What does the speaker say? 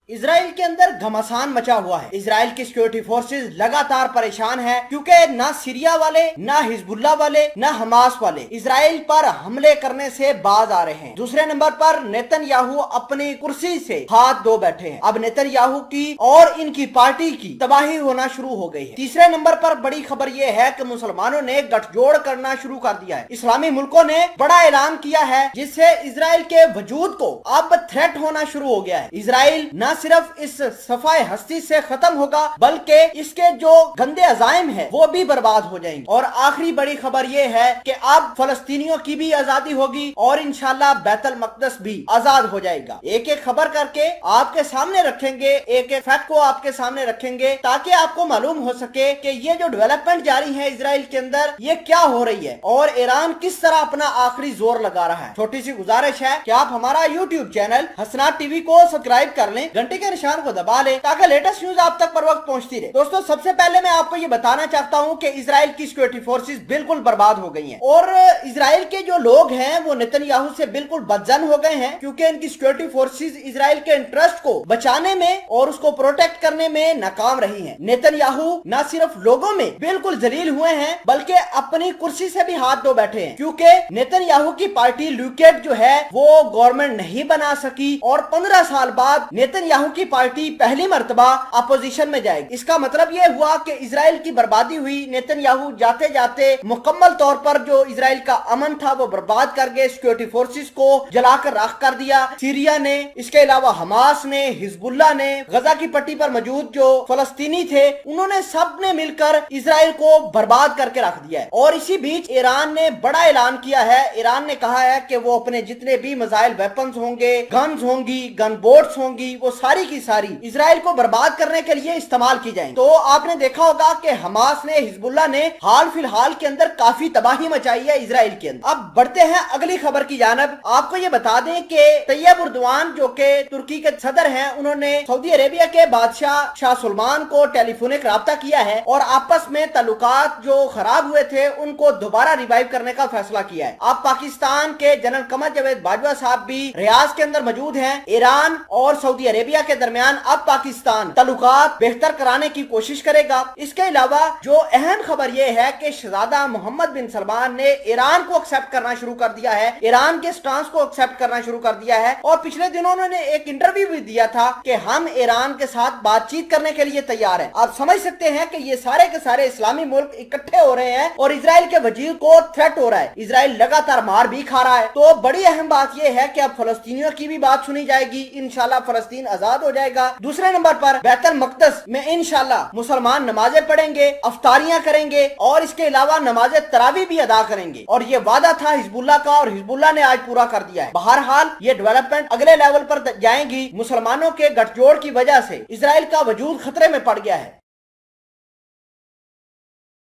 Israel के अंदर घमासान मचा हुआ है। इसराइल की सिक्योरिटी फोर्सेस लगातार परेशान है क्योंकि ना सीरिया वाले, ना हिजबुल्ला वाले, ना हमास वाले इसराइल पर हमले करने से बाज आ रहे हैं। दूसरे नंबर पर नेतन्याहू अपनी कुर्सी से हाथ धो बैठे हैं। अब नेतन्याहू की और इनकी पार्टी की तबाही होना शुरू हो गई है। तीसरे नंबर पर बड़ी खबर यह है कि मुसलमानों ने गठजोड़ करना शुरू कर दिया है। इस्लामी मुल्कों ने बड़ा ऐलान किया है जिससे इसराइल के वजूद को अब थ्रेट होना शुरू हो गया है। इसराइल न सिर्फ इस सफाए हस्ती से खत्म होगा बल्कि इसके जो गंदे अजाइम है वो भी बर्बाद हो जाएंगे। और आखिरी बड़ी खबर ये है कि अब फलस्तीनियों की भी आजादी होगी और इंशाल्लाह बैतुल मक़दस भी आजाद हो जाएगा। एक एक खबर करके आपके सामने रखेंगे, एक एक फैक्ट को आपके सामने रखेंगे ताकि आपको मालूम हो सके कि ये जो डेवलपमेंट जारी है इसराइल के अंदर ये क्या हो रही है और ईरान किस तरह अपना आखिरी जोर लगा रहा है। छोटी सी गुजारिश है कि आप हमारा यूट्यूब चैनल हसनात टीवी को सब्सक्राइब कर लें, घंटे के निशान को दबा लें ताकि लेटेस्ट न्यूज आप तक पर वक्त पहुंचती रहे। दोस्तों, सबसे पहले मैं आपको ये बताना चाहता हूं कि इसराइल की सिक्योरिटी फोर्सेस बिल्कुल बर्बाद हो गई हैं और इसराइल के जो लोग हैं वो नेतन्याहू से बिल्कुल बदजन हो गए हैं क्योंकि इनकी सिक्योरिटी फोर्सेस इसराइल के इंटरेस्ट को बचाने में और उसको प्रोटेक्ट करने में नाकाम रही हैं। नेतन्याहू न सिर्फ लोगों में बिल्कुल जलील हुए हैं बल्कि अपनी कुर्सी से भी हाथ धो बैठे हैं क्योंकि नेतन्याहू की पार्टी लिक्विड जो है वो गवर्नमेंट नहीं बना सकी और 15 साल बाद नेतन्याहू की पार्टी पहली मर्तबा अपोजिशन में जाएगी। इसका मतलब ये हुआ कि इसराइल की बर्बादी हुई। नेतन्याहू जाते जाते मुकम्मल तौर पर जो इसराइल का अमन था वो बर्बाद कर गए, सिक्योरिटी फोर्सेस को जलाकर राख कर दिया। सीरिया ने, इसके अलावा हमास ने, हिजबुल्ला ने, गजा की पट्टी पर मौजूद जो फलस्तीनी थे उन्होंने सब ने मिलकर इसराइल को बर्बाद करके रख दिया है। और इसी बीच ईरान ने बड़ा ऐलान किया है। ईरान ने कहा है कि वो अपने जितने भी मिसाइल वेपन्स होंगे, गन्स होंगी, गन बोट्स होंगी, वो सारी की सारी इसराइल को बर्बाद करने के लिए इस्तेमाल की जाएंगी। तो आपने देखा होगा कि हमास ने, हिजबुल्ला ने हाल फिलहाल के अंदर काफी तबाही मचाई है इसराइल के अंदर। अब बढ़ते हैं अगली खबर की जानब। आपको ये बता दें कि तैयब उर्दवान जो कि तुर्की के सदर हैं, उन्होंने सऊदी अरेबिया के बादशाह शाह सलमान को टेलीफोनिक राब्ता किया है और आपस में ताल्लुकात जो खराब हुए थे उनको दोबारा रिवाइव करने का फैसला किया है। अब पाकिस्तान के जनरल कमर जावेद बाजवा साहब भी रियाज के अंदर मौजूद हैं। ईरान और सऊदी अरेबिया के दरमियान अब पाकिस्तान ताल्लुकात बेहतर कराने की कोशिश करेगा। इसके अलावा जो अहम खबर यह है कि शहजादा मोहम्मद बिन सलमान ने ईरान को एक्सेप्ट करना शुरू कर दिया है, ईरान के स्टांस को एक्सेप्ट करना शुरू कर दिया है। और पिछले दिनों उन्होंने एक इंटरव्यू भी दिया था कि हम ईरान के साथ बातचीत करने के लिए तैयार हैं। आप समझ सकते हैं कि ये सारे के सारे इस्लामी मुल्क इकट्ठे हो रहे हैं और इसराइल के वजीर को थ्रेट हो रहा है। इसराइल लगातार मार भी खा रहा है। तो बड़ी अहम बात यह है कि अब फलस्तीनियों की भी बात सुनी जाएगी, इंशाल्लाह फलस्तीन आजाद हो जाएगा। दूसरे नंबर पर बैतुल मक़दस में इंशाल्लाह मुसलमान नमाजें पढ़ेंगे, अफ्तारियां करेंगे और इसके अलावा नमाज तरावी भी अदा करेंगे और ये वादा था हिजबुल्ला का और हिजबुल्ला ने आज पूरा कर दिया है। बहरहाल ये डेवलपमेंट अगले लेवल पर जाएंगी। मुसलमानों के गठजोड़ की वजह से इसराइल का वजूद खतरे में पड़ गया है।